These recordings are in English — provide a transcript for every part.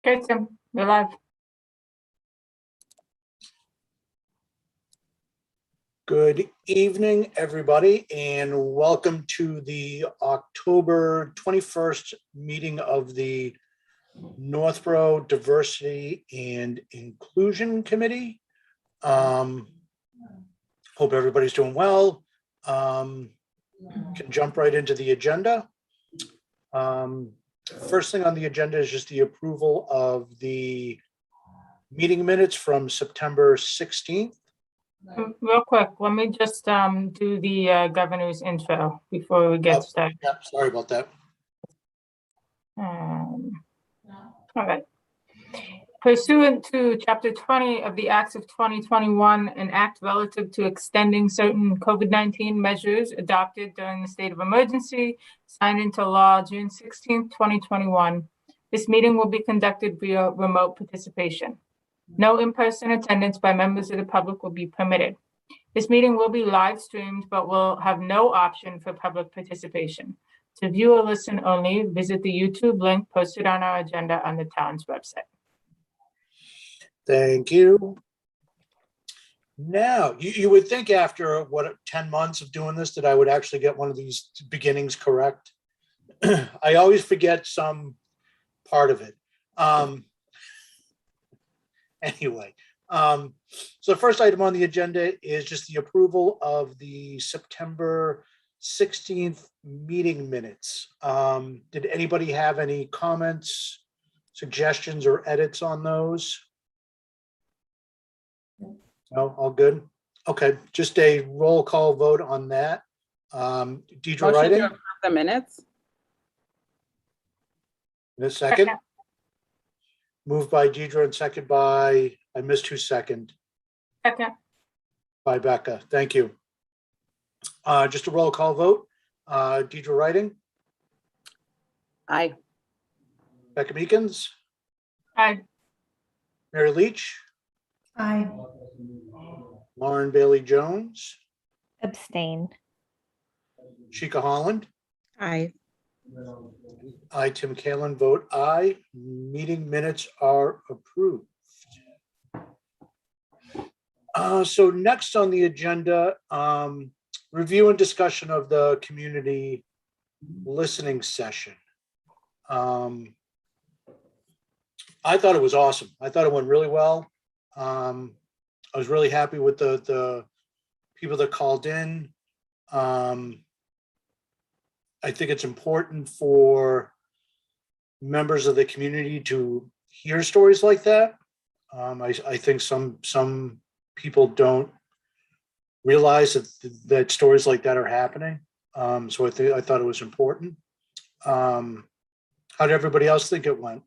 Okay, Tim, you're live. Good evening, everybody, and welcome to the October 21st meeting of the Northborough Diversity and Inclusion Committee. Hope everybody's doing well. Can jump right into the agenda. First thing on the agenda is just the approval of the meeting minutes from September 16th. Real quick, let me just do the governor's intro before we get started. Yeah, sorry about that. All right. Pursuant to Chapter 20 of the Acts of 2021, an act relative to extending certain COVID-19 measures adopted during the state of emergency, signed into law June 16, 2021. This meeting will be conducted via remote participation. No in-person attendance by members of the public will be permitted. This meeting will be live streamed, but will have no option for public participation. To view or listen only, visit the YouTube link posted on our agenda on the town's website. Thank you. Now, you would think after, 10 months of doing this, that I would actually get one of these beginnings correct. I always forget some part of it. Anyway, so the first item on the agenda is just the approval of the September 16th meeting minutes. Did anybody have any comments, suggestions, or edits on those? No, all good. Okay, just a roll call vote on that. Deidre Motion writing? to approve the minutes. In a second. Moved by Deidre and second by, I missed who's second, Second. by Becca. Thank you. Just a roll call vote. Deidre writing, Aye. Becca Meekins, Aye. Mary Leach, Aye. Lauren Bailey Jones, Abstain. Sheikha Holland. Aye. I, Tim Kalin, vote aye. Meeting minutes are approved. So next on the agenda, review and discussion of the community listening session. I thought it was awesome. I thought it went really well. I was really happy with the people that called in. I think it's important for members of the community to hear stories like that. I think some people don't realize that stories like that are happening. So I thought it was important. How did everybody else think it went?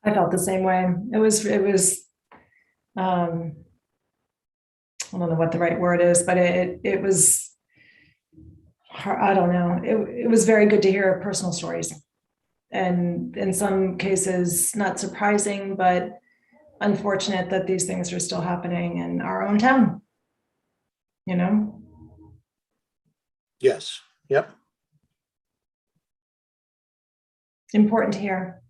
I felt the same way. It was I don't know what the right word is, but it was, I don't know. It was very good to hear personal stories, and in some cases not surprising, but unfortunate that these things are still happening in our own town. You know? Yes. Yep. Important to hear.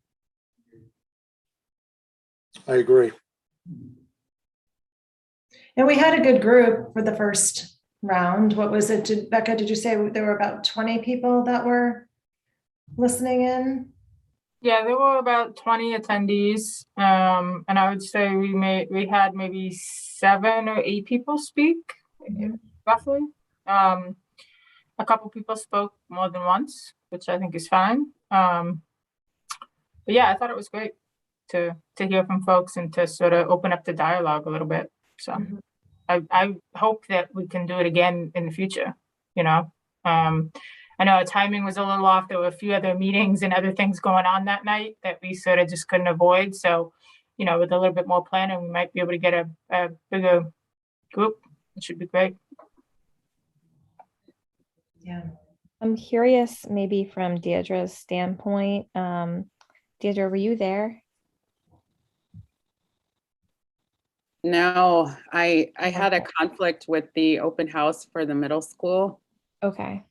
I agree. And we had a good group for the first round. What was it, Becca, did you say there were about 20 people that were listening in? Yeah, there were about 20 attendees. And I would say we had maybe 7 or 8 people speak, roughly. A couple people spoke more than once, which I think is fine. But yeah, I thought it was great to hear from folks and to sort of open up the dialogue a little bit. So I hope that we can do it again in the future, you know. I know our timing was a little off. There were a few other meetings and other things going on that night that we sort of just couldn't avoid. So, you know, with a little bit more planning, we might be able to get a bigger group. It should be great. Yeah. I'm curious, maybe from Deirdre's standpoint. Deirdre, were you there? No, I had a conflict with the open house for the middle school. Okay.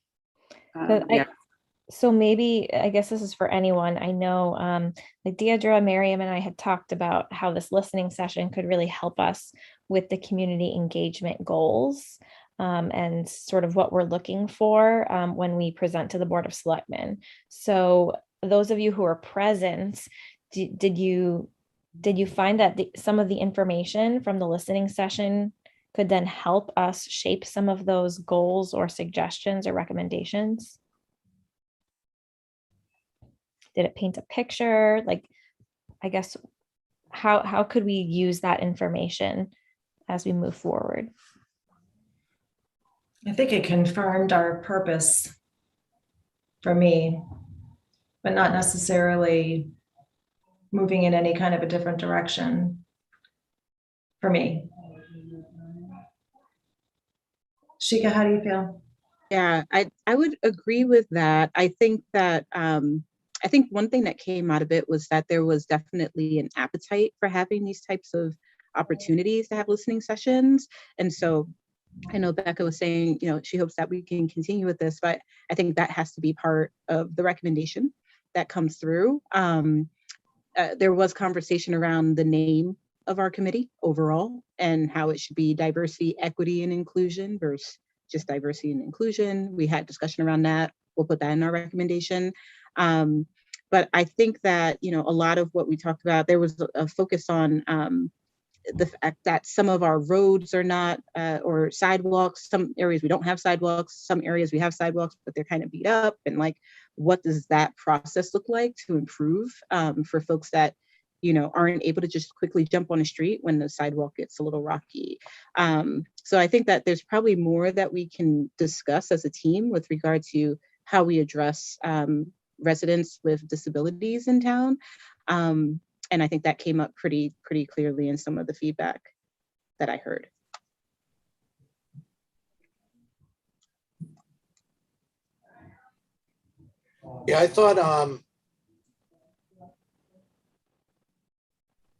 Yeah. So maybe, I guess this is for anyone. I know like Deidre, Miriam, and I had talked about how this listening session could really help us with the community engagement goals and sort of what we're looking for when we present to the Board of Selectmen. So those of you who are present, did you find that some of the information from the listening session could then help us shape some of those goals or suggestions or recommendations? Did it paint a picture? Like, I guess, how could we use that information as we move forward? I think it confirmed our purpose for me, but not necessarily moving in any kind of a different direction for me. Shika, how do you feel? Yeah, I would agree with that. I think that I think one thing that came out of it was that there was definitely an appetite for having these types of opportunities to have listening sessions. And so I know Becca was saying, you know, she hopes that we can continue with this, but I think that has to be part of the recommendation that comes through. There was conversation around the name of our committee overall and how it should be diversity, equity, and inclusion versus just diversity and inclusion. We had discussion around that. We'll put that in our recommendation. But I think that, you know, a lot of what we talked about, there was a focus on the fact that some of our roads are not, or sidewalks, some areas we don't have sidewalks, some areas we have sidewalks, but they're kind of beat up. And like, what does that process look like to improve for folks that, you know, aren't able to just quickly jump on a street when the sidewalk gets a little rocky. So I think that there's probably more that we can discuss as a team with regard to how we address residents with disabilities in town. And I think that came up pretty clearly in some of the feedback that I heard. Yeah, I thought, I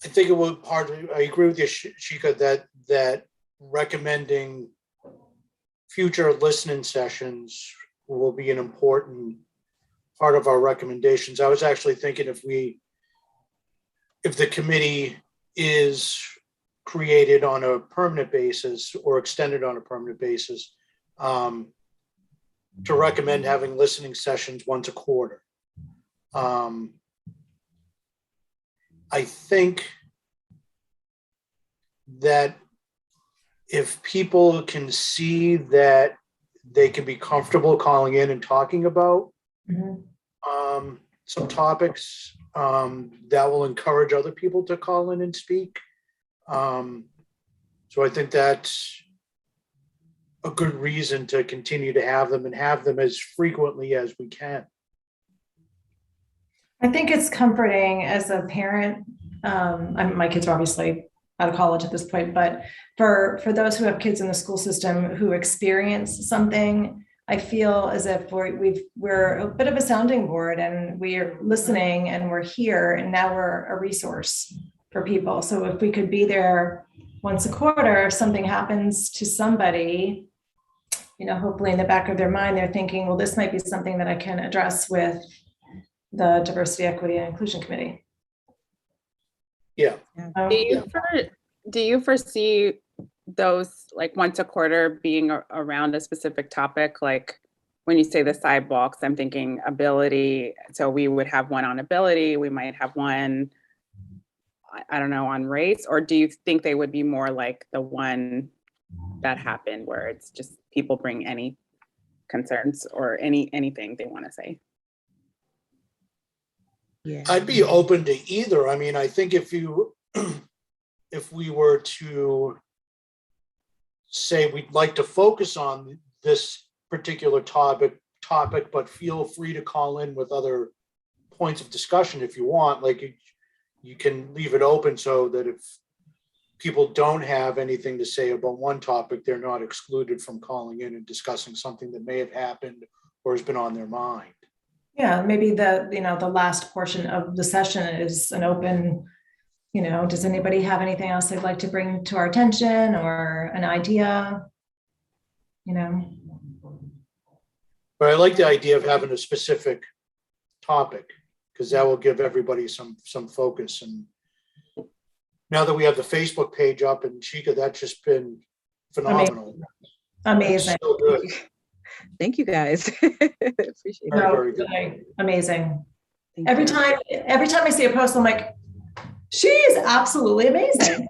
think it was I agree with you, Shika, that recommending future listening sessions will be an important part of our recommendations. I was actually thinking if the committee is created on a permanent basis or extended on a permanent basis, to recommend having listening sessions once a quarter. I think that if people can see that they can be comfortable calling in and talking about some topics, that will encourage other people to call in and speak. So I think that's a good reason to continue to have them and have them as frequently as we can. I think it's comforting as a parent. My kids are obviously out of college at this point, but for those who have kids in the school system who experience something, I feel as if we're a bit of a sounding board and we're listening and we're here and now we're a resource for people. So if we could be there once a quarter, if something happens to somebody, you know, hopefully in the back of their mind, they're thinking, well, this might be something that I can address with the Diversity, Equity, and Inclusion Committee. Yeah. Do you foresee those like once a quarter being around a specific topic? Like when you say the sidewalks, I'm thinking ability. So we would have one on ability. We might have one, I don't know, on race. Or do you think they would be more like the one that happened where it's just people bring any concerns or anything they want to say? Yeah. I'd be open to either. I mean, I think if we were to say we'd like to focus on this particular topic, but feel free to call in with other points of discussion if you want. Like you can leave it open so that if people don't have anything to say about one topic, they're not excluded from calling in and discussing something that may have happened or has been on their mind. Yeah, maybe the last portion of the session is an open, does anybody have anything else they'd like to bring to our attention or an idea? But I like the idea of having a specific topic, because that will give everybody some focus. And now that we have the Facebook page up, and Chica, that's just been phenomenal. Amazing. So good. Thank you guys. Appreciate Very, it. very good. Really amazing. Thank Every you. time I see a post, I'm like, she is absolutely amazing.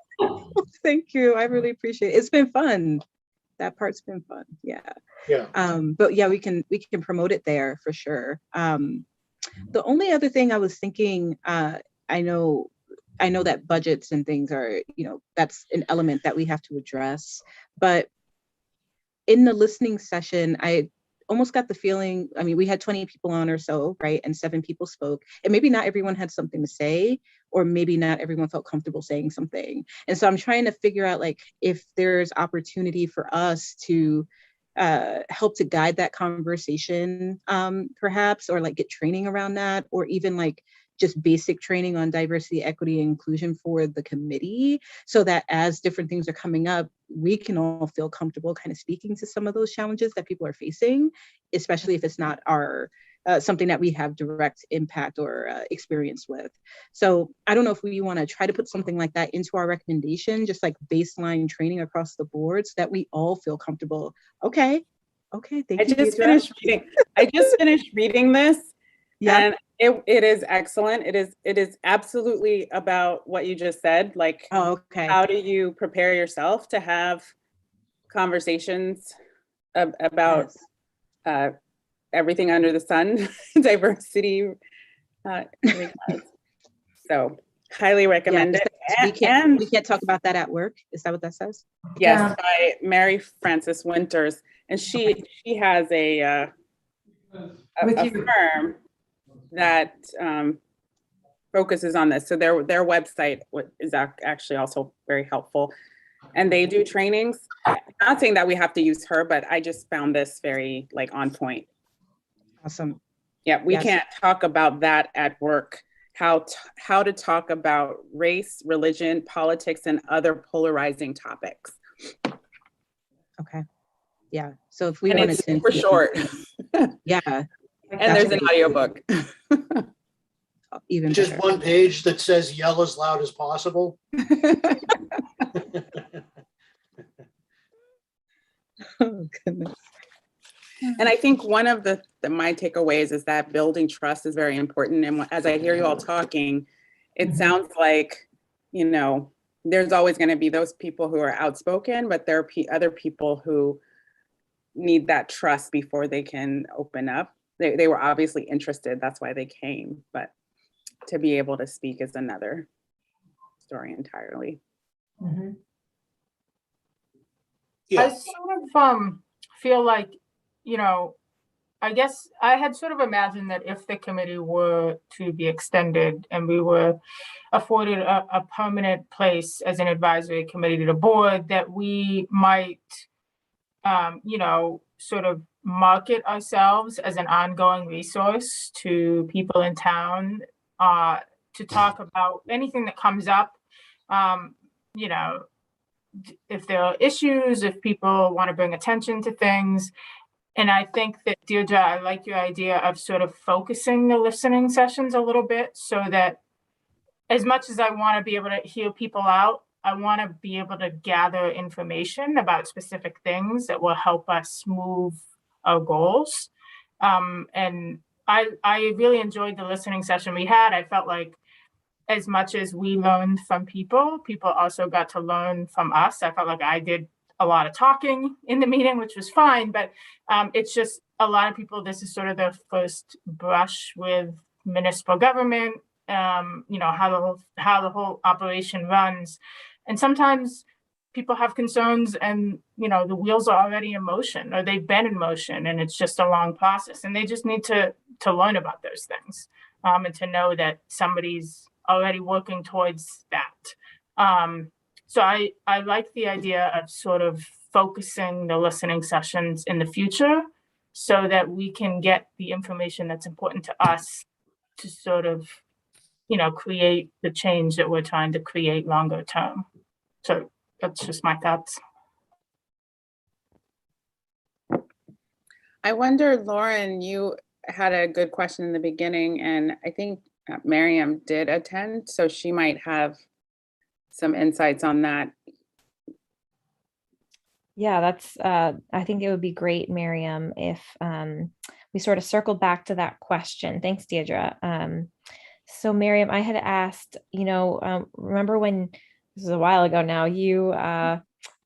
Thank you. I really appreciate it. It's been fun. That part's been fun. Yeah. Yeah. But yeah, we can promote it there for sure. The only other thing I was thinking, I know that budgets and things are, that's an element that we have to address. But in the listening session, I almost got the feeling, I mean, we had 20 people on or so, right? And 7 people spoke. And maybe not everyone had something to say, or maybe not everyone felt comfortable saying something. And so I'm trying to figure out, like, if there's opportunity for us to help to guide that conversation, perhaps, or like get training around that, or even like just basic training on diversity, equity, and inclusion for the committee, so that as different things are coming up, we can all feel comfortable kind of speaking to some of those challenges that people are facing, especially if it's not our something that we have direct impact or experience with. So I don't know if we want to try to put something like that into our recommendation, just like baseline training across the board, so that we all feel comfortable. Okay, thank you. I just Deidre. finished reading this. Yeah. And it is excellent. It is absolutely about what you just said. Like, Oh, okay. how do you prepare yourself to have conversations about everything under the sun, diversity. So highly recommend it. We can't talk about that at work. Is that what that says? Yes, Yeah. by Mary Frances Winters, and she has a firm that focuses on this. So their website is actually also very helpful, and they do trainings. Not saying that we have to use her, but I just found this very like on point. Awesome. Yeah, we Yes. can't talk about that at work. How to talk about race, religion, politics, and other polarizing topics. Okay. Yeah. So if we And wanted it's to, super short. yeah. And there's an audiobook. Even Just better. one page that says yell as loud as possible. Oh, goodness. And I think one of my takeaways is that building trust is very important. And as I hear you all talking, it sounds like, there's always going to be those people who are outspoken, but there are other people who need that trust before they can open up. They were obviously interested. That's why they came. But to be able to speak is another story entirely. Mm-hmm. Yeah. I sort of feel like, I guess I had sort of imagined that if the committee were to be extended and we were afforded a permanent place as an advisory committee to the board, that we might, sort of market ourselves as an ongoing resource to people in town to talk about anything that comes up, if there are issues, if people want to bring attention to things. And I think that, Deirdre, I like your idea of sort of focusing the listening sessions a little bit, so that as much as I want to be able to hear people out, I want to be able to gather information about specific things that will help us move our goals. And I really enjoyed the listening session we had. I felt like as much as we learned from people also got to learn from us. I felt like I did a lot of talking in the meeting, which was fine, but it's just a lot of people, this is sort of their first brush with municipal government, how the whole operation runs. And sometimes people have concerns and, the wheels are already in motion, or they've been in motion, and it's just a long process. And they just need to learn about those things, and to know that somebody's already working towards that. So I like the idea of sort of focusing the listening sessions in the future, so that we can get the information that's important to us to sort of, create the change that we're trying to create longer term. So that's just my thoughts. I wonder, Lauren, you had a good question in the beginning, and I think Miriam did attend, so she might have some insights on that. Yeah, that's, I think it would be great, Miriam, if we sort of circled back to that question. Thanks, Deirdre. So Miriam, I had asked, remember when, this is a while ago now, you,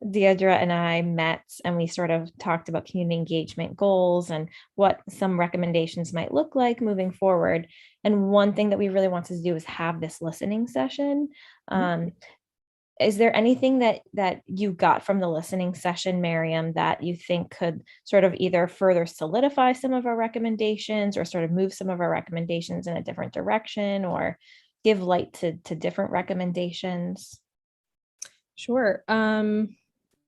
Deirdre and I met and we sort of talked about community engagement goals and what some recommendations might look like moving forward. And one thing that we really wanted to do is have this listening session. Is there anything that you got from the listening session, Miriam, that you think could sort of either further solidify some of our recommendations or sort of move some of our recommendations in a different direction or give light to different recommendations? Sure.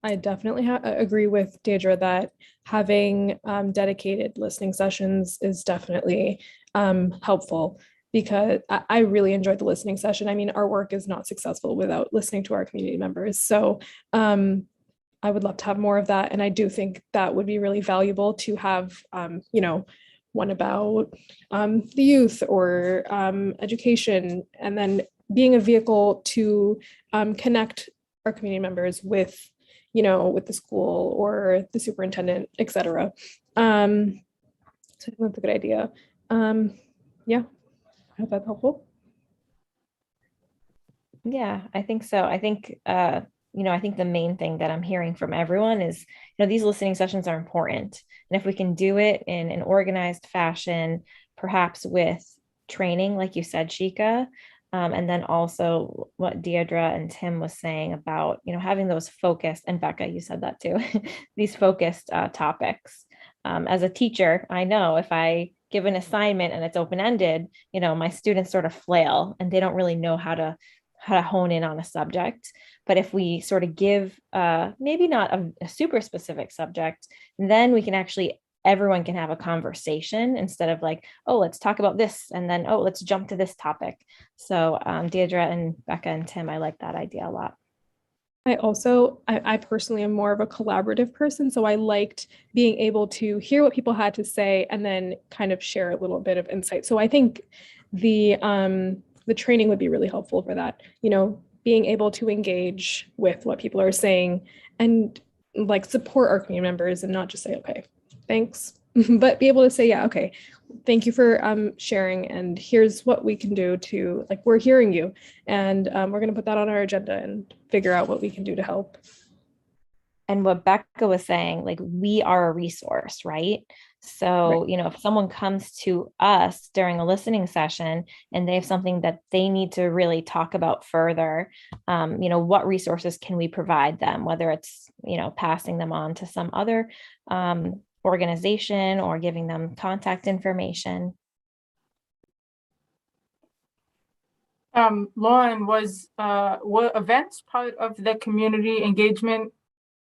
I definitely agree with Deirdre that having dedicated listening sessions is definitely helpful, because I really enjoyed the listening session. I mean, our work is not successful without listening to our community members. So I would love to have more of that. And I do think that would be really valuable to have, one about the youth or education, and then being a vehicle to connect our community members with, with the school or the superintendent, et cetera. So I think that's a good idea. Yeah. I hope that's helpful. Yeah, I think so. I think, I think the main thing that I'm hearing from everyone is, these listening sessions are important. And if we can do it in an organized fashion, perhaps with training, like you said, Shika, and then also what Deirdre and Tim was saying about, having those focused, and Becca, you said that too, these focused topics. As a teacher, I know if I give an assignment and it's open-ended, my students sort of flail and they don't really know how to hone in on a subject. But if we sort of give maybe not a super specific subject, then we can actually, everyone can have a conversation instead of like, oh, let's talk about this. And then, oh, let's jump to this topic. So Deirdre and Becca and Tim, I like that idea a lot. I personally am more of a collaborative person. So I liked being able to hear what people had to say and then kind of share a little bit of insight. So I think the training would be really helpful for that, being able to engage with what people are saying and like support our community members and not just say, okay, thanks, but be able to say, yeah, okay, thank you for sharing, and here's what we can do to, like, we're hearing you, and we're going to put that on our agenda and figure out what we can do to help. And what Becca was saying, like, we are a resource, right? So, Right. If someone comes to us during a listening session and they have something that they need to really talk about further, what resources can we provide them, whether it's, passing them on to some other organization or giving them contact information. Lauren, were events part of the community engagement?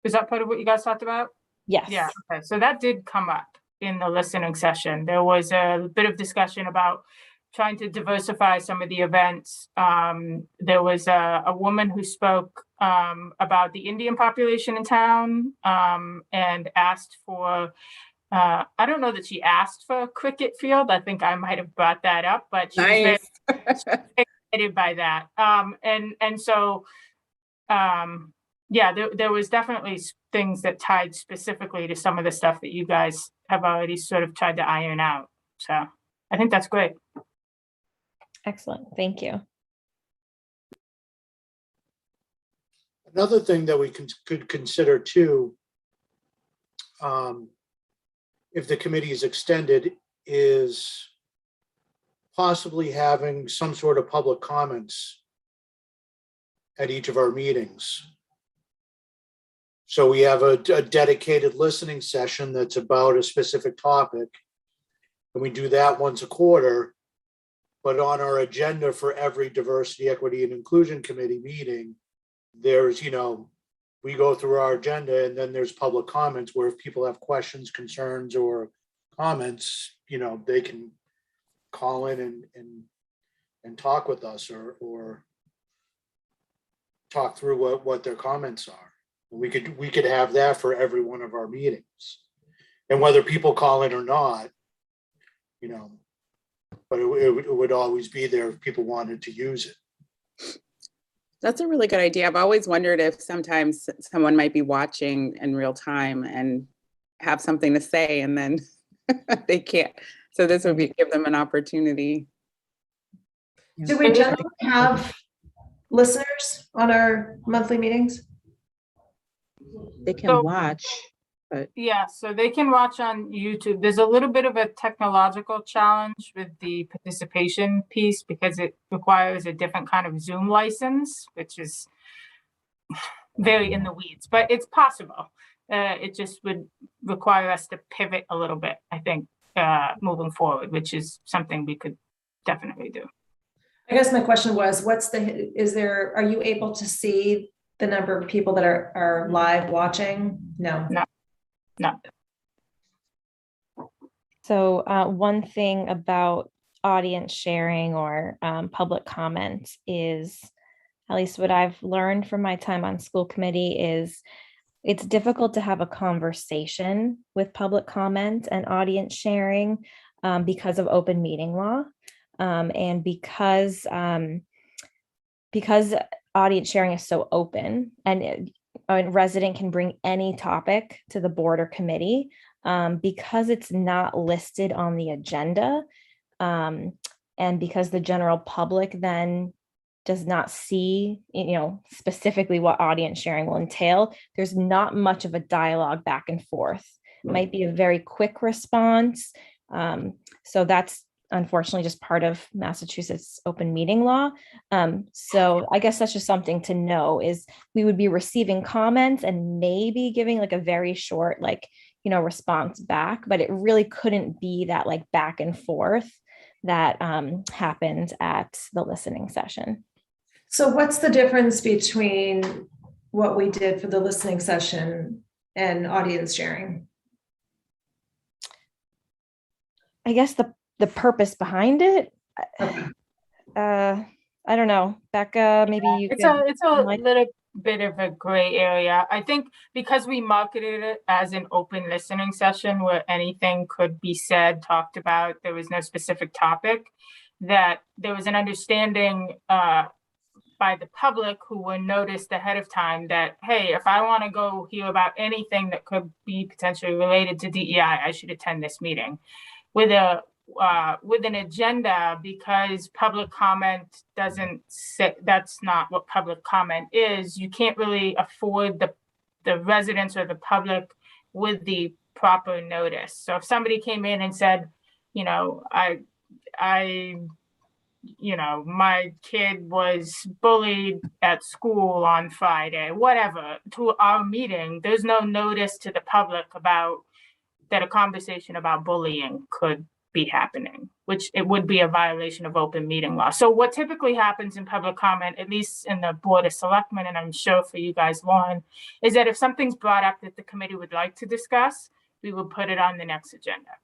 Is that part of what you guys talked about? Yes. Yeah, okay, so that did come up in the listening session. There was a bit of discussion about trying to diversify some of the events. There was a woman who spoke about the Indian population in town and asked for, I don't know that she asked for a cricket field. I think I might have brought that up, but she was very excited by that. And so, yeah, there was definitely things that tied specifically to some of the stuff that you guys have already sort of tried to iron out. So I think that's great. Excellent. Thank you. Another thing that we could consider too, if the committee is extended, is possibly having some sort of public comments at each of our meetings. So we have a dedicated listening session that's about a specific topic, and we do that once a quarter. But on our agenda for every diversity, equity, and inclusion committee meeting, there's, we go through our agenda and then there's public comments where if people have questions, concerns, or comments, they can call in and talk with us or talk through what their comments are. We could have that for every one of our meetings. And whether people call in or not, but it would always be there if people wanted to use it. That's a really good idea. I've always wondered if sometimes someone might be watching in real time and have something to say and then they can't. So this would give them an opportunity. Do we generally have listeners on our monthly meetings? They can So- watch, but Yeah, so they can watch on YouTube. There's a little bit of a technological challenge with the participation piece because it requires a different kind of Zoom license, which is very in the weeds, but it's possible. It just would require us to pivot a little bit, I think, moving forward, which is something we could definitely do. I guess my question was, are you able to see the number of people that are live watching? No. No. So one thing about audience sharing or public comment is, at least what I've learned from my time on school committee, is it's difficult to have a conversation with public comment and audience sharing because of open meeting law. And because audience sharing is so open and a resident can bring any topic to the board or committee, because it's not listed on the agenda, and because the general public then does not see, specifically what audience sharing will entail, there's not much of a dialogue back and forth. It might be a very quick response. So that's unfortunately just part of Massachusetts open meeting law. So I guess that's just something to know, is we would be receiving comments and maybe giving like a very short, response back, but it really couldn't be that like back and forth that happened at the listening session. So what's the difference between what we did for the listening session and audience sharing? I guess the purpose behind it. Okay. I don't know, Becca, maybe you It's could. a little bit of a gray area. I think because we marketed it as an open listening session where anything could be said, talked about, there was no specific topic, that there was an understanding by the public who were noticed ahead of time that, hey, if I want to go hear about anything that could be potentially related to DEI, I should attend this meeting. With an agenda, because public comment doesn't say, that's not what public comment is. You can't really afford the residents or the public with the proper notice. So if somebody came in and said, my kid was bullied at school on Friday, whatever, to our meeting, there's no notice to the public about that a conversation about bullying could be happening, which it would be a violation of open meeting law. So what typically happens in public comment, at least in the Board of Selectmen, and I'm sure for you guys, Lauren, is that if something's brought up that the committee would like to discuss, we would put it on the next agenda.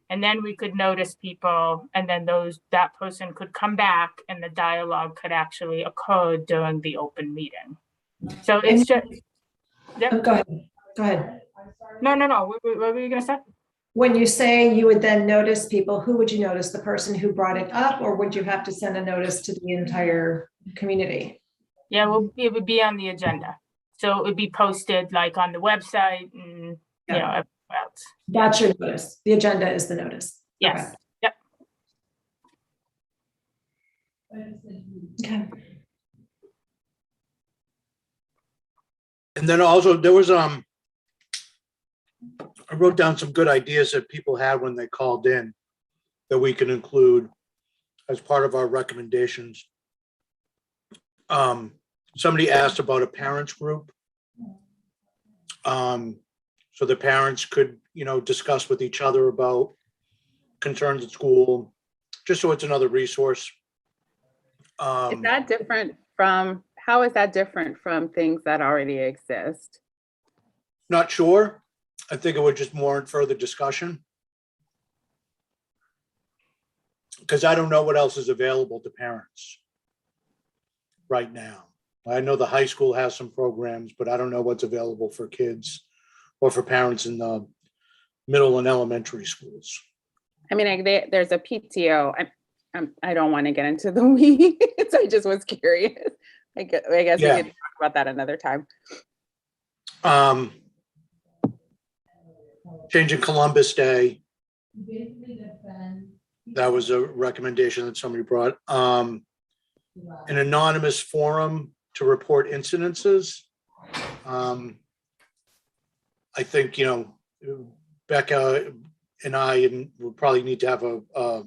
And then we could notice people, and then that person could come back and the dialogue could actually occur during the open meeting. So it's just, Oh, go ahead. No. What were you gonna say? When you say you would then notice people, who would you notice? The person who brought it up, or would you have to send a notice to the entire community? Yeah, well, it would be on the agenda. So it would be posted like on the website and, everywhere else. That's your notice. The agenda is the notice. Yes. Okay. Yep. Okay. And then also there was, I wrote down some good ideas that people had when they called in that we can include as part of our recommendations. Somebody asked about a parents group. So the parents could, discuss with each other about concerns at school, just so it's another resource. Is that different from, how is that different from things that already exist? Not sure. I think it would just warrant further discussion. Because I don't know what else is available to parents right now. I know the high school has some programs, but I don't know what's available for kids or for parents in the middle and elementary schools. I mean, there's a PTO. I don't want to get into the weeds. I just was curious. I guess Yeah. we could talk about that another time. Changing Columbus Day. That was a recommendation that somebody brought. An anonymous forum to report incidences. I think, Becca and I will probably need to have a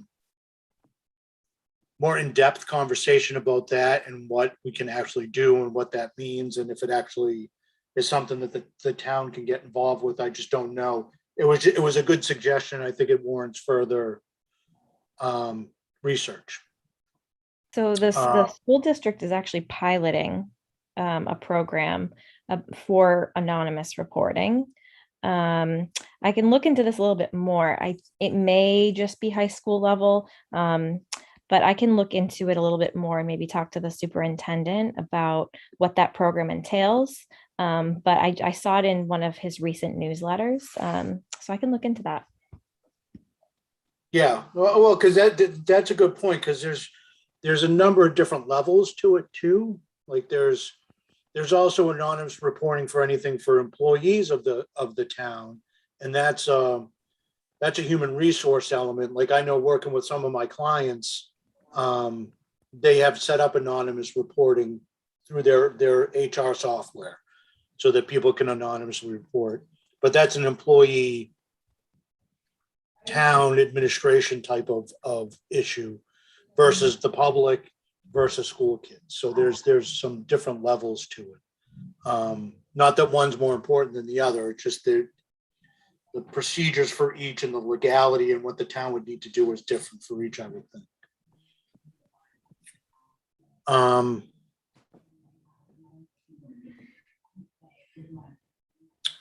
more in-depth conversation about that and what we can actually do and what that means, and if it actually is something that the town can get involved with. I just don't know. It was a good suggestion. I think it warrants further research. So the school district is actually piloting a program for anonymous reporting. I can look into this a little bit more. It may just be high school level, but I can look into it a little bit more and maybe talk to the superintendent about what that program entails. But I saw it in one of his recent newsletters, so I can look into that. Yeah, well, because that's a good point, because there's a number of different levels to it too. Like there's also anonymous reporting for anything for employees of the town, and that's a human resource element. Like I know working with some of my clients, they have set up anonymous reporting through their HR software so that people can anonymously report. But that's an employee town administration type of issue versus the public versus school kids. So there's some different levels to it. Not that one's more important than the other. It's just the procedures for each and the legality and what the town would need to do is different for each, I would think.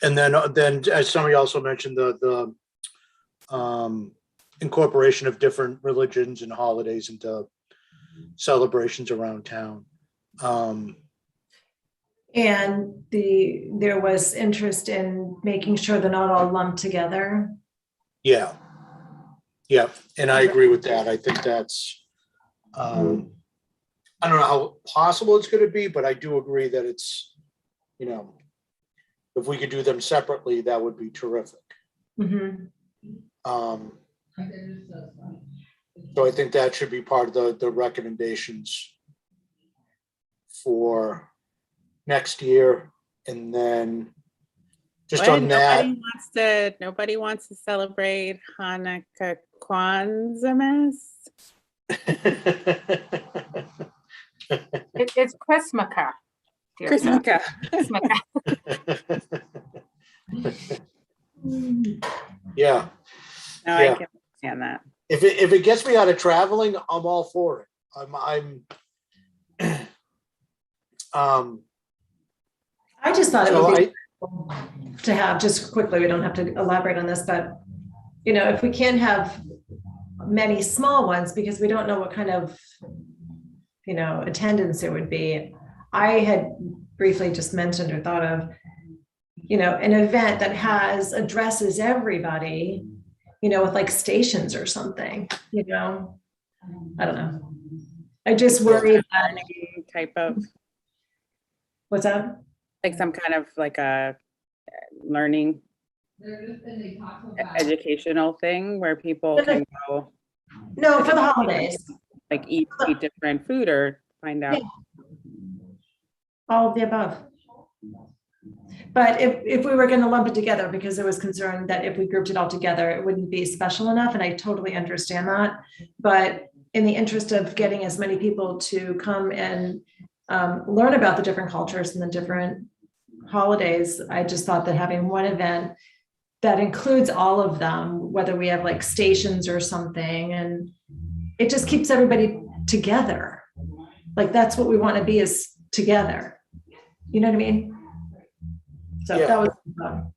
And then as somebody also mentioned, the incorporation of different religions and holidays into celebrations around town. And there was interest in making sure they're not all lumped together. Yeah. And I agree with that. I think that's, I don't know how possible it's going to be, but I do agree that it's, if we could do them separately, that would be terrific. Mm-hmm. So I think that should be part of the recommendations for next year. And then just on that. Nobody wants to celebrate Hanukkah Kwanzaa. It's Christmaka. Christmaka. Yeah. No, I can understand that. If it gets me out of traveling, I'm all for it. I just thought it would be cool to have, just quickly, we don't have to elaborate on this, but if we can have many small ones, because we don't know what kind of attendance it would be. I had briefly just mentioned or thought of an event that addresses everybody, with like stations or something, I don't know. I just worry that type of, what's that? like some kind of like a learning educational thing where people can go. No, for the holidays. Like eat different food or find out. Yeah. All of the above. But if we were going to lump it together, because there was concern that if we grouped it all together, it wouldn't be special enough. And I totally understand that. But in the interest of getting as many people to come and learn about the different cultures and the different holidays, I just thought that having one event that includes all of them, whether we have like stations or something, and it just keeps everybody together. Like that's what we want to be, is together. You know what I mean? So yeah. That was fun.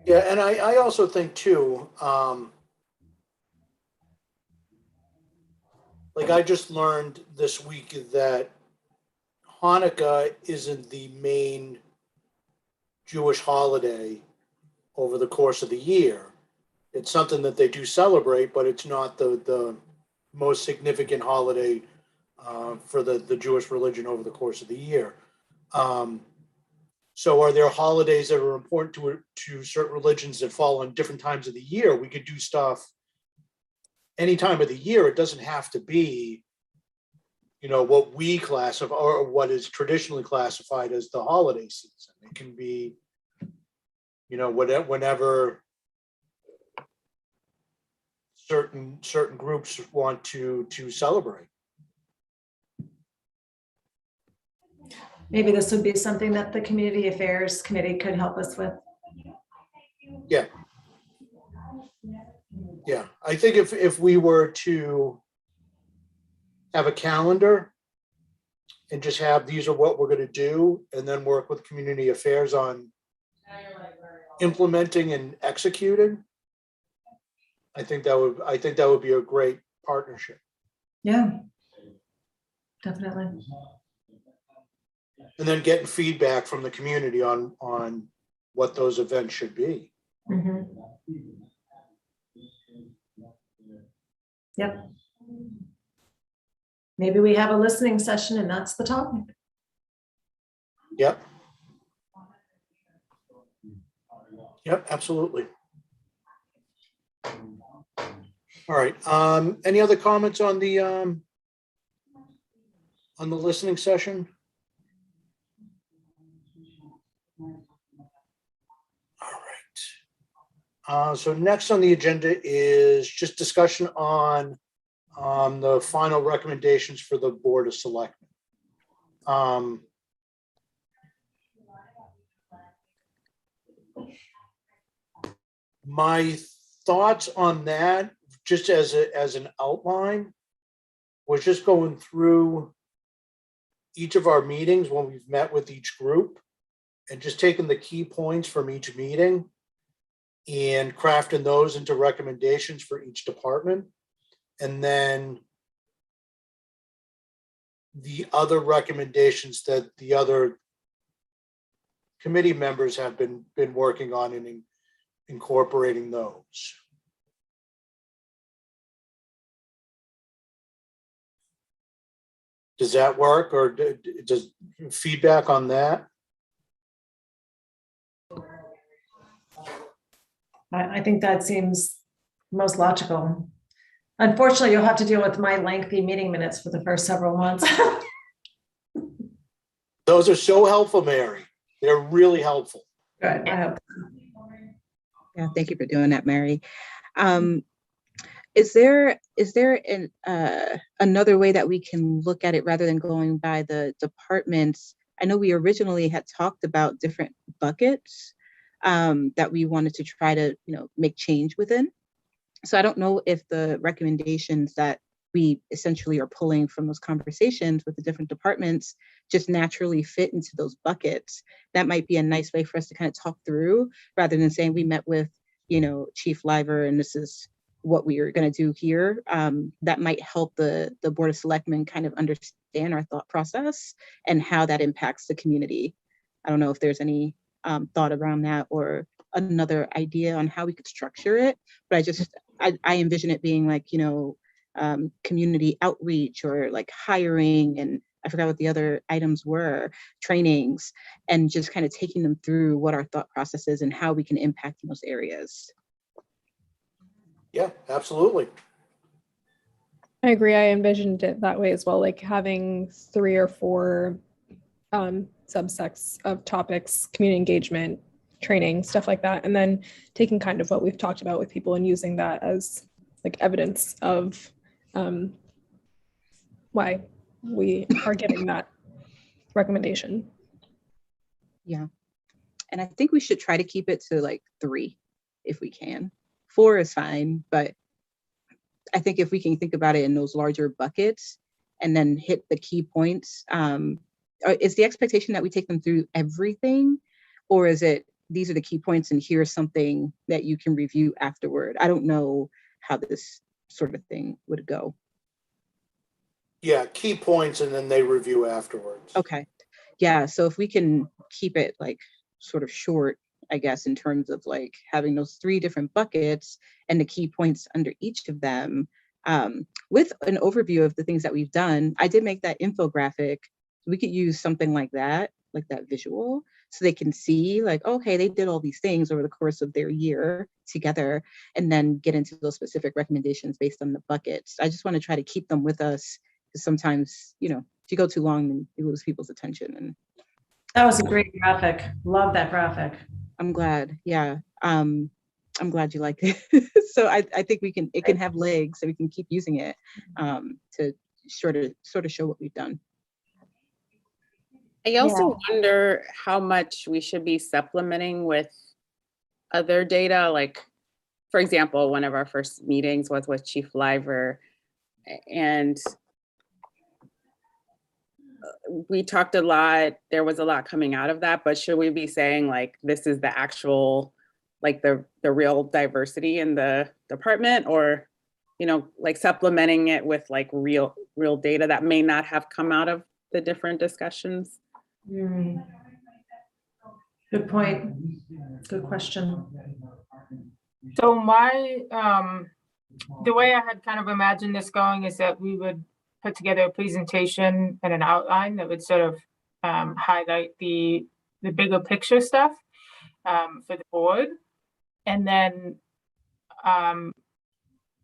Yeah, and I also think too, like I just learned this week that Hanukkah isn't the main Jewish holiday over the course of the year. It's something that they do celebrate, but it's not the most significant holiday for the Jewish religion over the course of the year. So are there holidays that are important to certain religions that fall on different times of the year? We could do stuff any time of the year. It doesn't have to be, what we classify or what is traditionally classified as the holiday season. It can be, whenever certain groups want to celebrate. Maybe this would be something that the Community Affairs Committee could help us with. Yeah. Yeah, I think if we were to have a calendar and just have, these are what we're going to do, and then work with Community Affairs on implementing and executing, I think that would be a great partnership. Yeah, definitely. And then getting feedback from the community on what those events should be. Mhm. Yep. Maybe we have a listening session and that's the topic. Yep. Yep, absolutely. All right. Any other comments on the listening session? All right. So next on the agenda is just discussion on the final recommendations for the Board of Selectmen. My thoughts on that, just as an outline, was just going through each of our meetings when we've met with each group and just taking the key points from each meeting and crafting those into recommendations for each department. And then the other recommendations that the other committee members have been working on and incorporating those. Does that work, or does feedback on that? I think that seems most logical. Unfortunately, you'll have to deal with my lengthy meeting minutes for the first several months. Those are so helpful, Mary. They're really helpful. Good, I hope. Yeah, thank you for doing that, Mary. Is there another way that we can look at it rather than going by the departments? I know we originally had talked about different buckets that we wanted to try to make change within. So I don't know if the recommendations that we essentially are pulling from those conversations with the different departments just naturally fit into those buckets. That might be a nice way for us to kind of talk through, rather than saying we met with Chief Liver and this is what we are going to do here. That might help the Board of Selectmen kind of understand our thought process and how that impacts the community. I don't know if there's any thought around that or another idea on how we could structure it, but I envision it being like, community outreach or like hiring, and I forgot what the other items were, trainings, and just kind of taking them through what our thought process is and how we can impact in those areas. Yeah, absolutely. I agree. I envisioned it that way as well, like having 3 or 4 subsects of topics, community engagement, training, stuff like that, and then taking kind of what we've talked about with people and using that as like evidence of why we are giving that recommendation. Yeah. And I think we should try to keep it to like 3 if we can. 4 is fine, but I think if we can think about it in those larger buckets and then hit the key points, is the expectation that we take them through everything, or is it these are the key points and here's something that you can review afterward? I don't know how this sort of thing would go. Yeah, key points and then they review afterwards. Okay. Yeah, so if we can keep it like sort of short, I guess, in terms of like having those 3 different buckets and the key points under each of them, with an overview of the things that we've done. I did make that infographic. We could use something like that visual, so they can see like, okay, they did all these things over the course of their year together, and then get into those specific recommendations based on the buckets. I just want to try to keep them with us, because sometimes, if you go too long, then you lose people's attention. And That was a great graphic. Love that graphic. I'm glad. Yeah. I'm glad you like it. So I think it can have legs, so we can keep using it to sort of show what we've done. I also wonder how much we should be supplementing with other data. Like, for example, one of our first meetings was with Chief Liver, and we talked a lot. There was a lot coming out of that, but should we be saying like, this is the actual, like the real diversity in the department, or, like supplementing it with like real data that may not have come out of the different discussions? Good point. Good question. So my, the way I had kind of imagined this going is that we would put together a presentation and an outline that would sort of highlight the bigger picture stuff for the board. And then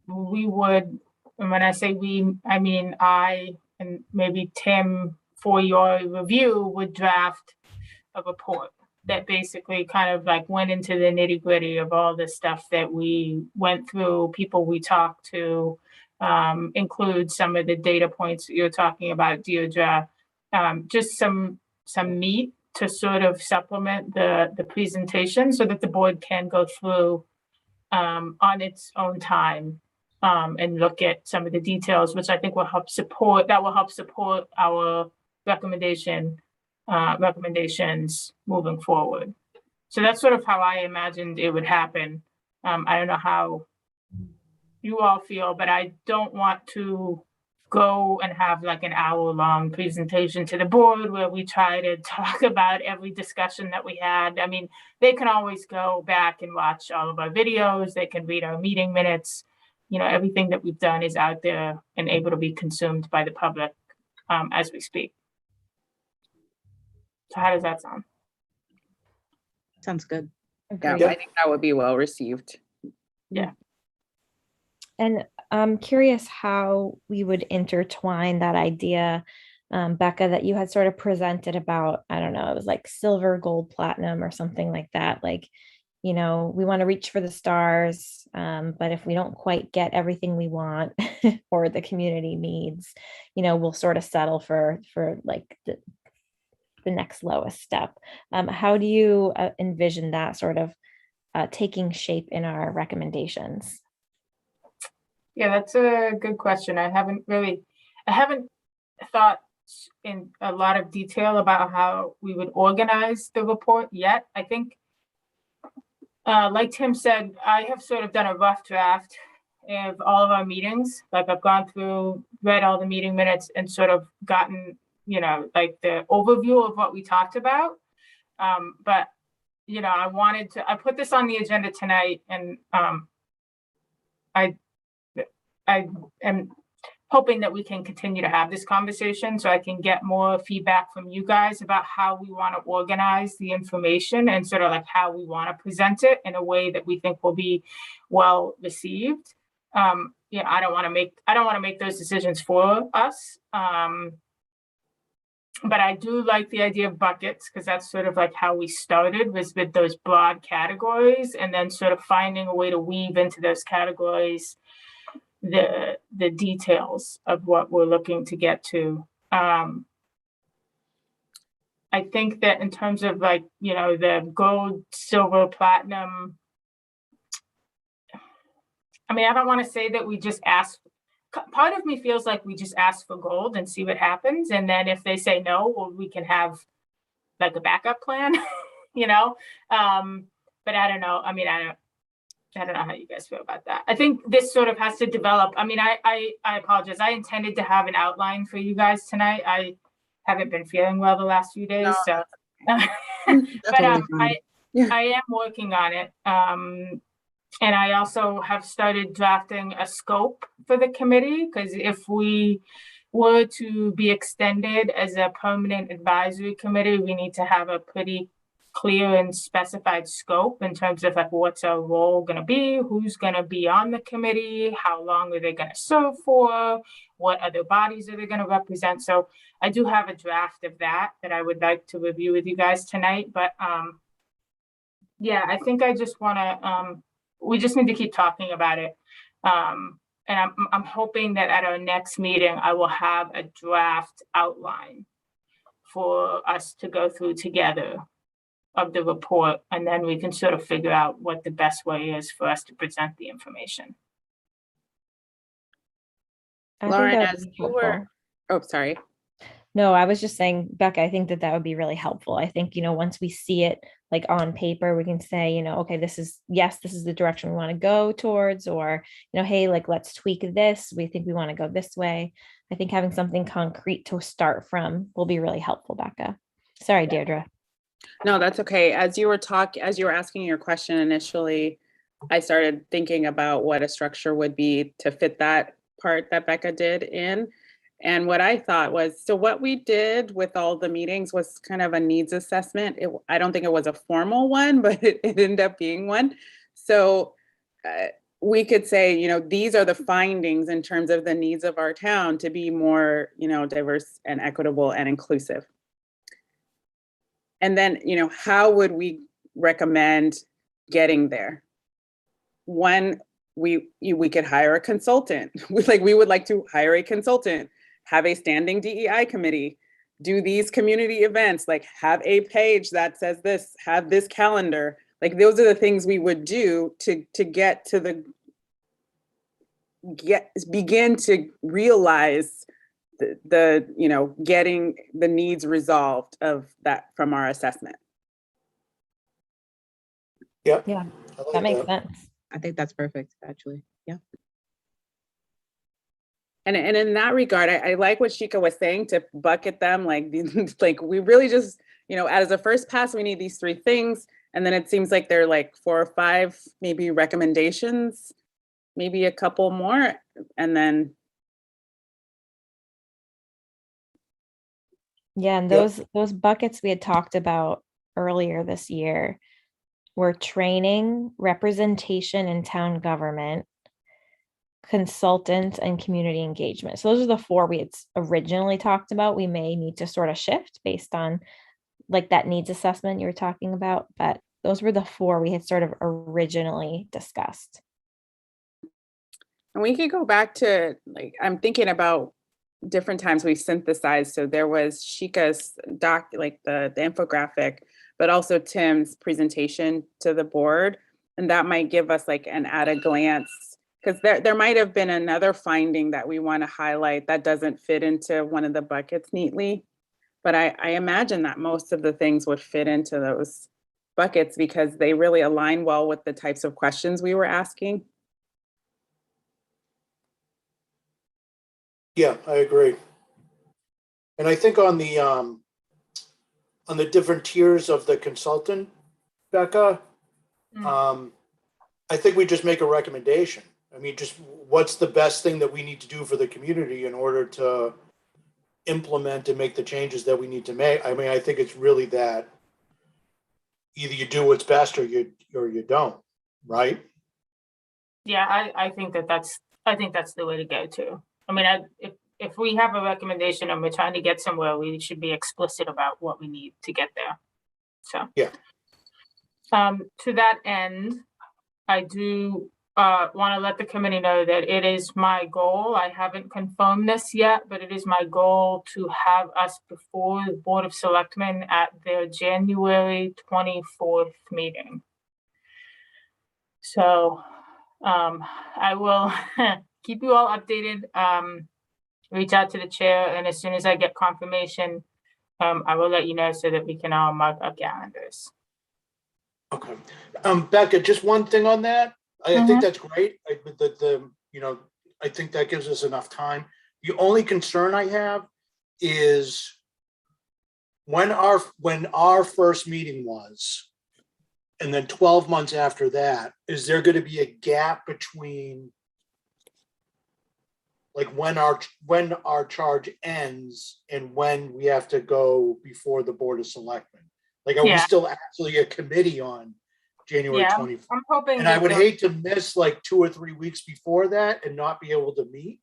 we would, and when I say we, I mean I and maybe Tim, for your review, would draft a report that basically kind of like went into the nitty gritty of all the stuff that we went through, people we talked to, include some of the data points that you're talking about, Deirdre, just some meat to sort of supplement the presentation so that the board can go through on its own time and look at some of the details, which I think will help support our recommendations moving forward. So that's sort of how I imagined it would happen. I don't know how you all feel, but I don't want to go and have like an hour-long presentation to the board where we try to talk about every discussion that we had. I mean, they can always go back and watch all of our videos. They can read our meeting minutes. Everything that we've done is out there and able to be consumed by the public as we speak. So how does that sound? Sounds good. Yeah, I think that would be well received. Yeah. And I'm curious how we would intertwine that idea, Becca, that you had sort of presented about, I don't know, it was like silver, gold, platinum or something like that. Like, we want to reach for the stars, but if we don't quite get everything we want or the community needs, we'll sort of settle for like the next lowest step. How do you envision that sort of taking shape in our recommendations? Yeah, that's a good question. I haven't thought in a lot of detail about how we would organize the report yet. I think, like Tim said, I have sort of done a rough draft of all of our meetings. Like I've gone through, read all the meeting minutes and sort of gotten, like the overview of what we talked about. But, I put this on the agenda tonight, and I am hoping that we can continue to have this conversation so I can get more feedback from you guys about how we want to organize the information and sort of like how we want to present it in a way that we think will be well received. I don't want to make those decisions for us. But I do like the idea of buckets, because that's sort of like how we started, was with those broad categories, and then sort of finding a way to weave into those categories the details of what we're looking to get to. I think that in terms of like, the gold, silver, platinum, I mean, I don't want to say that we just ask. Part of me feels like we just ask for gold and see what happens. And then if they say no, well, we can have like a backup plan, but I don't know. I mean, I don't know how you guys feel about that. I think this sort of has to develop. I mean, I apologize. I intended to have an outline for you guys tonight. I haven't been feeling well the last few days. So But Totally fine. I am working on it. And I also have started drafting a scope for the committee, because if we were to be extended as a permanent advisory committee, we need to have a pretty clear and specified scope in terms of like what's our role going to be, who's going to be on the committee, how long are they going to serve for, what other bodies are they going to represent. So I do have a draft of that I would like to review with you guys tonight. But yeah, I think I just want to we just need to keep talking about it. And I'm hoping that at our next meeting, I will have a draft outline for us to go through together of the report, and then we can sort of figure out what the best way is for us to present the information. I think Lauren, that would as be you were, helpful. oh, sorry. No, I was just saying, Becca, I think that that would be really helpful. I think, once we see it like on paper, we can say, okay, this is the direction we want to go towards, or, hey, like, let's tweak this. We think we want to go this way. I think having something concrete to start from will be really helpful, Becca. Sorry, Deirdre. No, that's okay. As you were asking your question initially, I started thinking about what a structure would be to fit that part that Becca did in. And what I thought was, so what we did with all the meetings was kind of a needs assessment. I don't think it was a formal one, but it ended up being one. So we could say, these are the findings in terms of the needs of our town to be more, diverse and equitable and inclusive. And then, how would we recommend getting there? One, we could hire a consultant. We would like to hire a consultant, have a standing DEI committee, do these community events, like have a page that says this, have this calendar. Like those are the things we would do to get to begin to realize the getting the needs resolved of that from our assessment. Yep. Yeah, I like that makes sense. I think that's perfect, actually. Yeah. And in that regard, I like what Shika was saying, to bucket them, like we really just, as a first pass, we need these 3 things. And then it seems like they're like 4 or 5, maybe recommendations, maybe a couple more. And then. Yeah, and Yep. those buckets we had talked about earlier this year were training, representation in town government, consultant, and community engagement. So those are the 4 we had originally talked about. We may need to sort of shift based on like that needs assessment you were talking about, but those were the 4 we had sort of originally discussed. And we could go back to, like, I'm thinking about different times we've synthesized. So there was Shika's like the infographic, but also Tim's presentation to the board. And that might give us like an at a glance, because there might have been another finding that we want to highlight that doesn't fit into one of the buckets neatly. But I imagine that most of the things would fit into those buckets because they really align well with the types of questions we were asking. Yeah, I agree. And I think on the different tiers of the consultant, Becca, I think we just make a recommendation. I mean, just what's the best thing that we need to do for the community in order to implement and make the changes that we need to make. I mean, I think it's really that either you do what's best or you don't, right? Yeah, I think that's the way to go too. I mean, if we have a recommendation and we're trying to get somewhere, we should be explicit about what we need to get there. So yeah. To that end, I do want to let the committee know that it is my goal. I haven't confirmed this yet, but it is my goal to have us before the Board of Selectmen at their January 24th meeting. So I will keep you all updated, reach out to the chair, and as soon as I get confirmation, I will let you know so that we can all mark our calendars. Okay. Becca, just one thing on that. I think that's great. I think that gives us enough time. The only concern I have is when our first meeting was, and then 12 months after that, is there going to be a gap between like when our charge ends and when we have to go before the Board of Selectmen? Like, are we Yeah. still actually a committee on January Yeah, 24th? I'm hoping. And I that would they'll- hate to miss like 2 or 3 weeks before that and not be able to meet.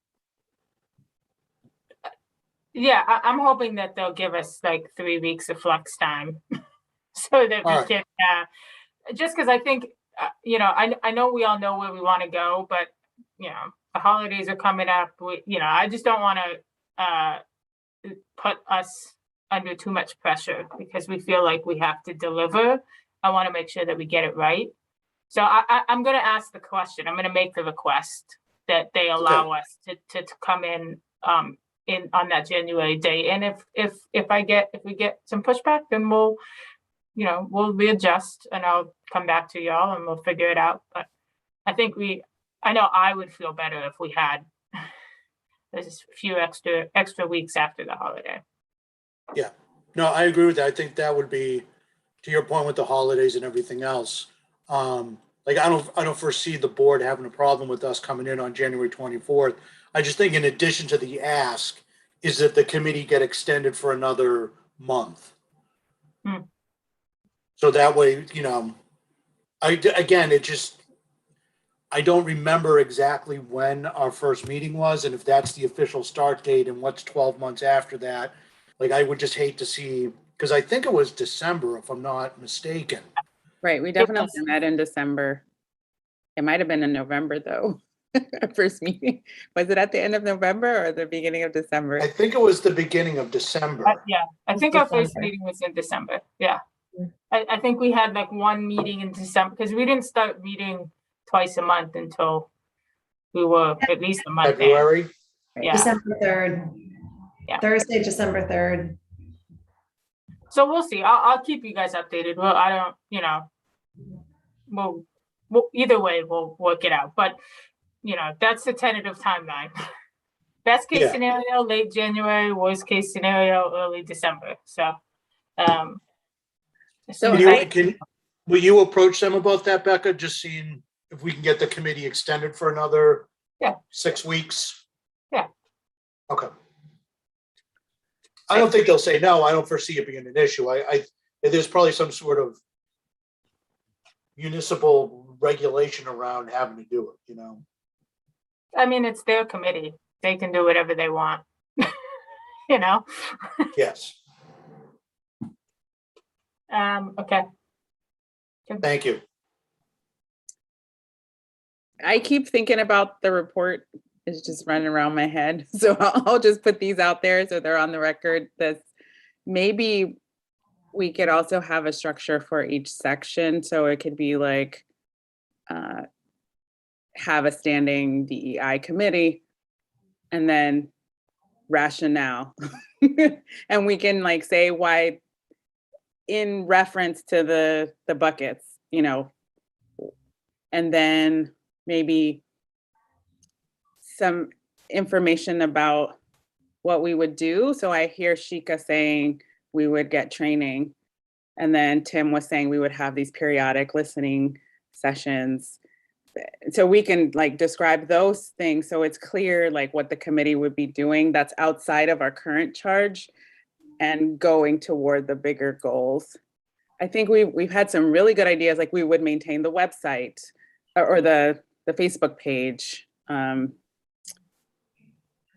Yeah, I'm hoping that they'll give us like 3 weeks of flex time so that we All right. can, just because I think, I know we all know where we want to go, but, the holidays are coming up. I just don't want to put us under too much pressure because we feel like we have to deliver. I want to make sure that we get it right. So I'm going to ask the question. I'm going to make the request that they allow us to come in on that January day. And if we get some pushback, then we'll readjust and I'll come back to y'all and we'll figure it out. But I know I would feel better if we had there's a few extra weeks after the holiday. Yeah, no, I agree with that. I think that would be, to your point with the holidays and everything else. Like I don't foresee the board having a problem with us coming in on January 24th. I just think in addition to the ask is that the committee get extended for another month. Hmm. So that way, I don't remember exactly when our first meeting was and if that's the official start date and what's 12 months after that. Like I would just hate to see, because I think it was December, if I'm not mistaken. Right, we definitely met in December. It might have been in November, though. Our first meeting. Was it at the end of November or the beginning of December? I think it was the beginning of December. Yeah, I think our first meeting was in December. Yeah. I think we had like one meeting in December because we didn't start meeting twice a month until we were at least a month in. February. Yeah. December 3rd. Yeah. Thursday, December 3rd. So we'll see. I'll keep you guys updated. Well, I don't, we'll either way we'll work it out. But that's the tentative timeline. Best case scenario, late January. Worst case scenario, early December. So, will you approach them about that, Becca? Just seeing if we can get the committee extended for another 6 weeks. Yeah. Okay. I don't think they'll say no. I don't foresee it being an issue. There's probably some sort of municipal regulation around having to do it, I mean, it's their committee. They can do whatever they want. Yes. Okay. Thank you. I keep thinking about the report. It's just running around my head. So I'll just put these out there so they're on the record. That maybe we could also have a structure for each section. So it could be like have a standing DEI committee and then rationale. And we can like say why in reference to the buckets, and then maybe some information about what we would do. So I hear Shika saying we would get training. And then Tim was saying we would have these periodic listening sessions. So we can like describe those things. So it's clear like what the committee would be doing that's outside of our current charge and going toward the bigger goals. I think we've had some really good ideas, like we would maintain the website or the Facebook page.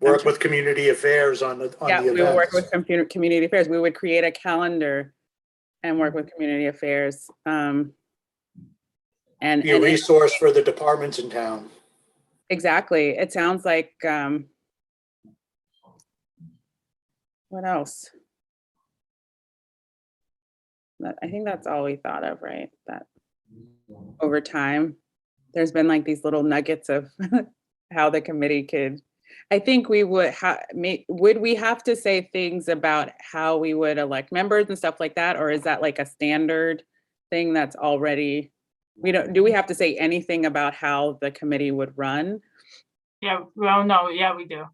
Work with community affairs on the events. We would work with community affairs. We would create a calendar and work with community affairs. And be a resource for the departments in town. Exactly. It sounds like, what else? I think that's all we thought of, right? That over time, there's been like these little nuggets of how the committee could, I think we would we have to say things about how we would elect members and stuff like that? Or is that like a standard thing that's already, do we have to say anything about how the committee would run? Yeah, well, no, yeah, we do.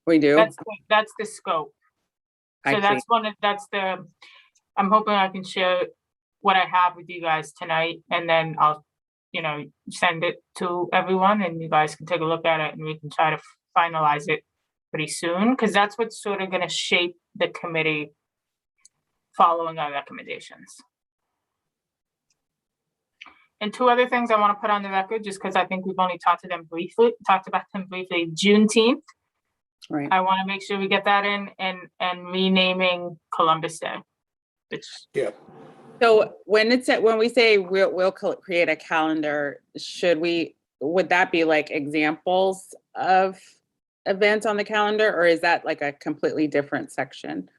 We do? That's the scope. So I that's see. I'm hoping I can share what I have with you guys tonight, and then I'll, send it to everyone and you guys can take a look at it and we can try to finalize it pretty soon, because that's what's sort of going to shape the committee following our recommendations. And two other things I want to put on the record, just because I think we've only talked about them briefly. Juneteenth. Right. I want to make sure we get that in, and renaming Columbus Day. Yeah. So when we say we'll create a calendar, would that be like examples of events on the calendar, or is that like a completely different section?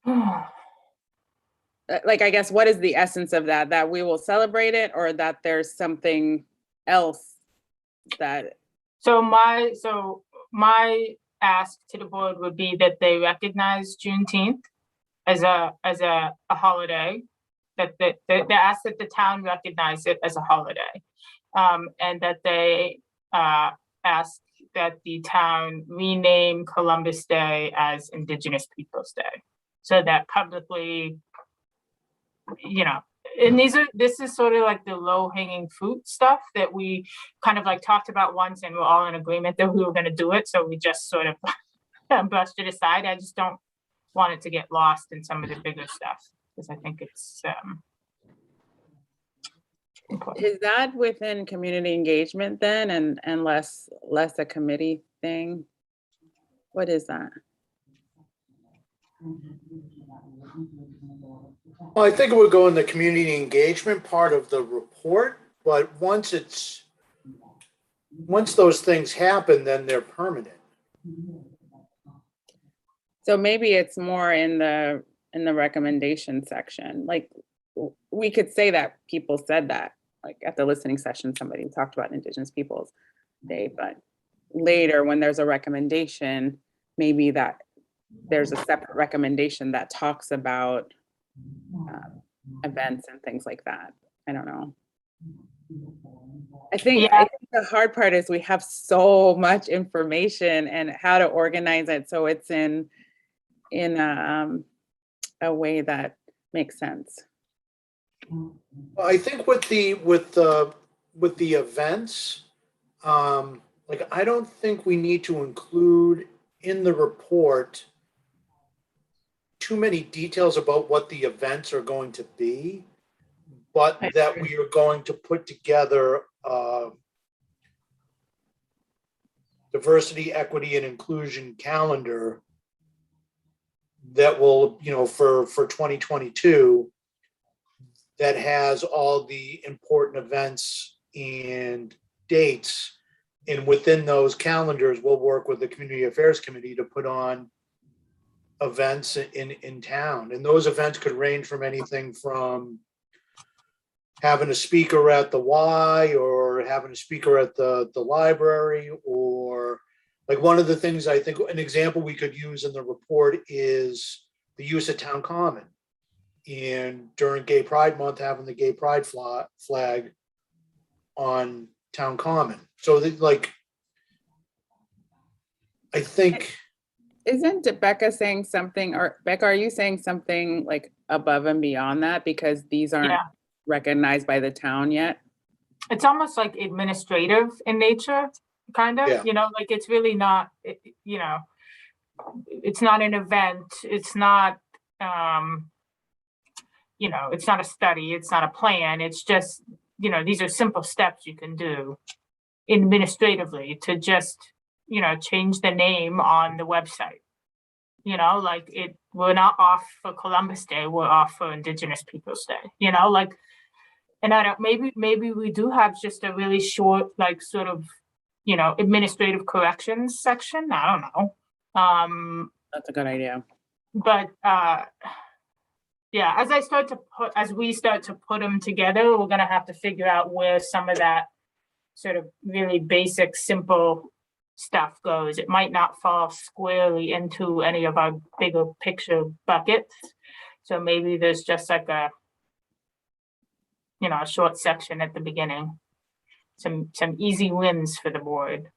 Like, I guess, what is the essence of that? That we will celebrate it, or that there's something else that? So my ask to the board would be that they recognize Juneteenth as a holiday, that they ask that the town recognize it as a holiday, and that they ask that the town rename Columbus Day as Indigenous Peoples Day, so that publicly, and this is sort of like the low-hanging fruit stuff that we kind of like talked about once, and we're all in agreement that we were going to do it, so we just sort of brushed it aside. I just don't want it to get lost in some of the bigger stuff, because I think it's important. Is that within community engagement then, and less a committee thing? What is that? Well, I think it would go in the community engagement part of the report, but once those things happen, then they're permanent. So maybe it's more in the recommendation section. Like, we could say that people said that, like at the listening session, somebody talked about Indigenous Peoples Day, but later when there's a recommendation, maybe that there's a separate recommendation that talks about events and things like that. I don't know. I think the hard part is we have so much information and how to organize it so it's in a way that makes sense. I think with the events, like, I don't think we need to include in the report too many details about what the events are going to be, but that we are going to put together diversity, equity, and inclusion calendar that will, for 2022, that has all the important events and dates. And within those calendars, we'll work with the Community Affairs Committee to put on events in town. And those events could range from anything from having a speaker at the Y, or having a speaker at the library, or like one of the things I think an example we could use in the report is the use of town common. And during Gay Pride Month, having the Gay Pride flag on town common. So like, I think. Isn't Becca saying something, or Becca, are you saying something like above and beyond that, because these aren't recognized by the town yet? It's almost like administrative in nature, kind of, like it's really not, it's not an event. It's not, it's not a study. It's not a plan. It's just, these are simple steps you can do administratively to just, change the name on the website. Like we're not off for Columbus Day, we're off for Indigenous Peoples Day, like, and I don't, maybe we do have just a really short, like, sort of, administrative corrections section. I don't know. That's a good idea. But yeah, as we start to put them together, we're gonna have to figure out where some of that sort of really basic, simple stuff goes. It might not fall squarely into any of our bigger picture buckets. So maybe there's just like a short section at the beginning, some easy wins for the board.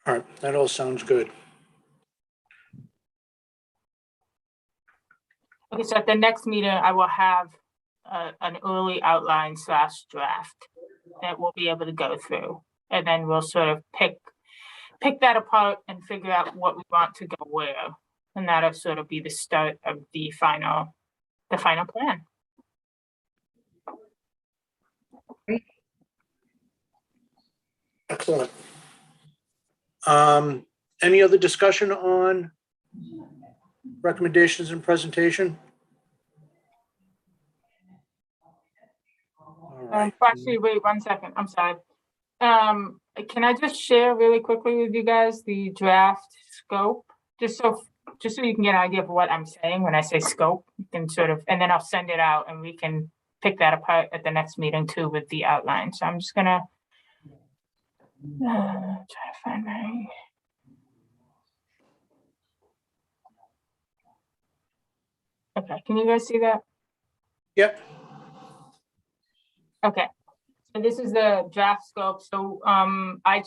All right, that all sounds good. Okay, so at the next meeting, I will have an early outline / draft that we'll be able to go through. And then we'll sort of pick that apart and figure out what we want to go where. And that'll sort of be the start of the final plan. Excellent. Any other discussion on recommendations and presentation? All right. Actually, wait 1 second. I'm sorry. Can I just share really quickly with you guys the draft scope? Just so you can get an idea of what I'm saying when I say scope, you can sort of, and then I'll send it out and we can pick that apart at the next meeting too with the outline. So I'm just gonna try to find my. Okay, can you guys see that? Yep. Okay, so this is the draft scope. So I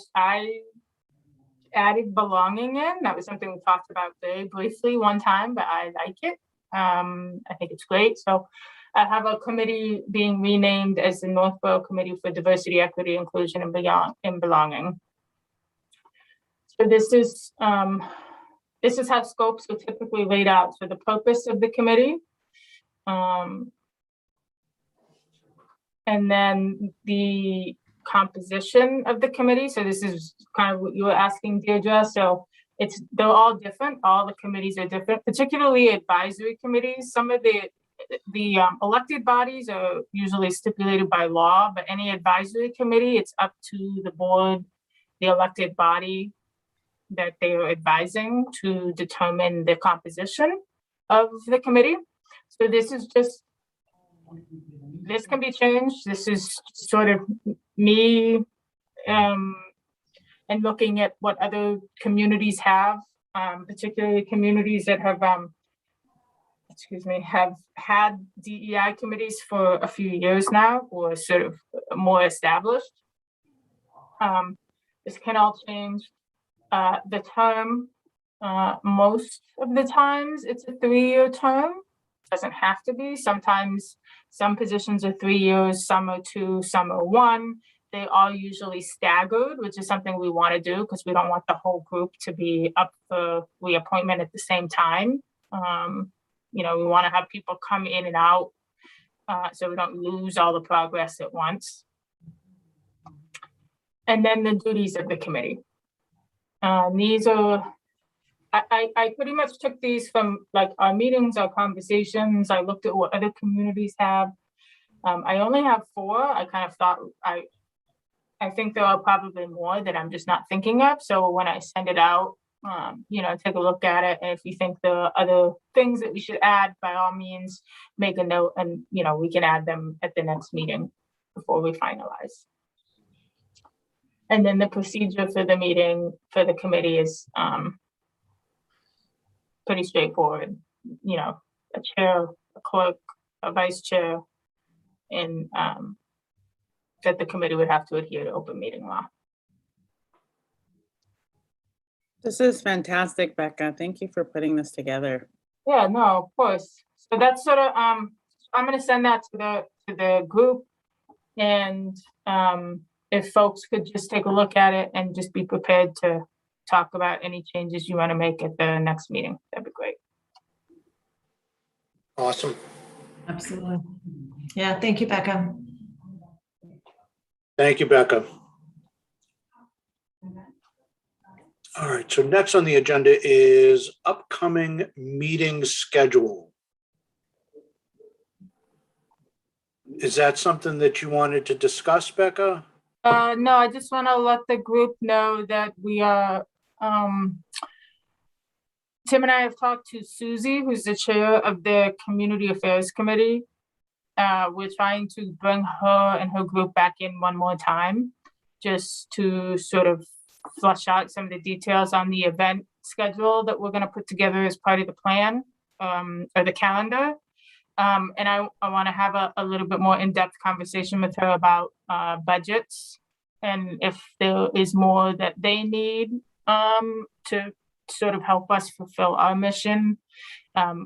added belonging in. That was something we talked about very briefly one time, but I like it. I think it's great. So I have a committee being renamed as the Northborough Committee for Diversity, Equity, Inclusion, and Belonging. So this is how scopes are typically laid out. So the purpose of the committee, and then the composition of the committee. So this is kind of what you were asking, Deirdre. So they're all different. All the committees are different, particularly advisory committees. Some of the elected bodies are usually stipulated by law, but any advisory committee, it's up to the board, the elected body that they are advising to determine the composition of the committee. So this can be changed. This is sort of me and looking at what other communities have, particularly communities that have had DEI committees for a few years now, or sort of more established. This can all change. The term, most of the times it's a 3-year term. Doesn't have to be. Sometimes some positions are 3 years, some are 2, some are 1. They are usually staggered, which is something we want to do because we don't want the whole group to be up for reappointment at the same time. We want to have people come in and out so we don't lose all the progress at once. And then the duties of the committee. These are, I pretty much took these from like our meetings, our conversations. I looked at what other communities have. I only have 4. I kind of thought, I think there are probably more that I'm just not thinking of. So when I send it out, take a look at it. And if you think there are other things that we should add, by all means, make a note and, we can add them at the next meeting before we finalize. And then the procedure for the meeting for the committee is pretty straightforward. A chair, a clerk, a vice chair, and that the committee would have to adhere to open meeting law. This is fantastic, Becca. Thank you for putting this together. Yeah, no, of course. So that's sort of I'm going to send that to the group, and if folks could just take a look at it and just be prepared to talk about any changes you want to make at the next meeting, that'd be great. Awesome. Absolutely. Yeah, thank you, Becca. Thank you, Becca. All right, so next on the agenda is upcoming meeting schedule. Is that something that you wanted to discuss, Becca? No, I just want to let the group know that we are, Tim and I have talked to Susie, who's the chair of the Community Affairs Committee. We're trying to bring her and her group back in one more time, just to sort of flush out some of the details on the event schedule that we're going to put together as part of the plan, or the calendar. And I want to have a little bit more in-depth conversation with her about budgets, and if there is more that they need to sort of help us fulfill our mission.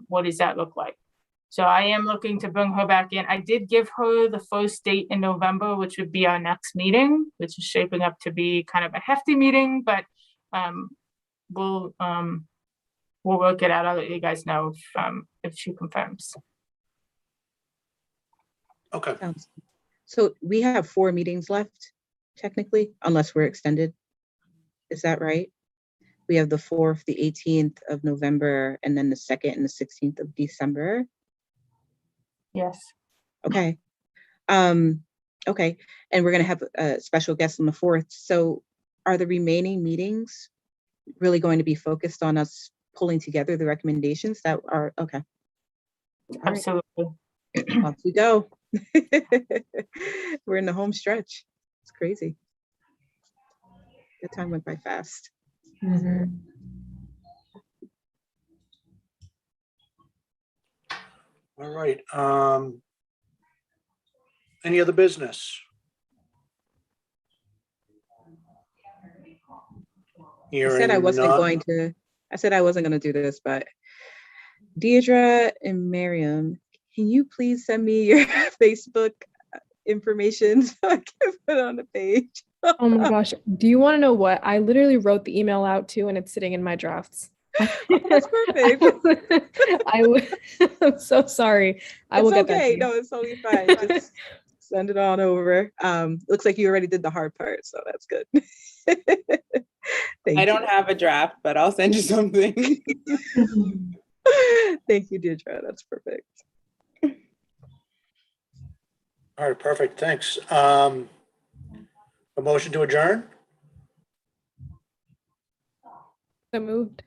What does that look like? So I am looking to bring her back in. I did give her the first date in November, which would be our next meeting, which is shaping up to be kind of a hefty meeting, but we'll work it out. I'll let you guys know if she confirms. Okay. So we have 4 meetings left, technically, unless we're extended. Is that right? We have the 4th, the 18th of November, and then the 2nd and the 16th of December. Yes. Okay. Okay. And we're going to have a special guest on the 4th. So are the remaining meetings really going to be focused on us pulling together the recommendations that are okay? All right. Absolutely. Off we go. We're in the home stretch. It's crazy. The time went by fast. Mhm. All right. Any other business? I said I wasn't going to do this, but Deidre and Miriam, can you please send me your Facebook information so I can put it on the page? Oh my gosh. Do you want to know what? I literally wrote the email out too, and it's sitting in my drafts. That's perfect. I'm so sorry. I will get that. Okay. No, it's totally fine. Just send it on over. Looks like you already did the hard part, so that's good. Thank I you. don't have a draft, but I'll send you something. Thank you, Deidre. That's perfect. All right, perfect. Thanks. A motion to adjourn? So moved.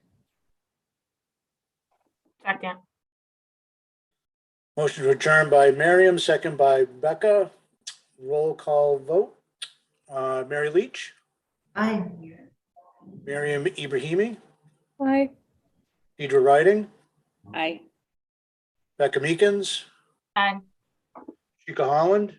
Second. Motion to adjourn by Miriam, second by Becca. Roll call vote. Mary Leach, Aye. Miriam Ibrahimi, Bye. Deidre Riding, Aye. Becca Meekins, And Chica Holland,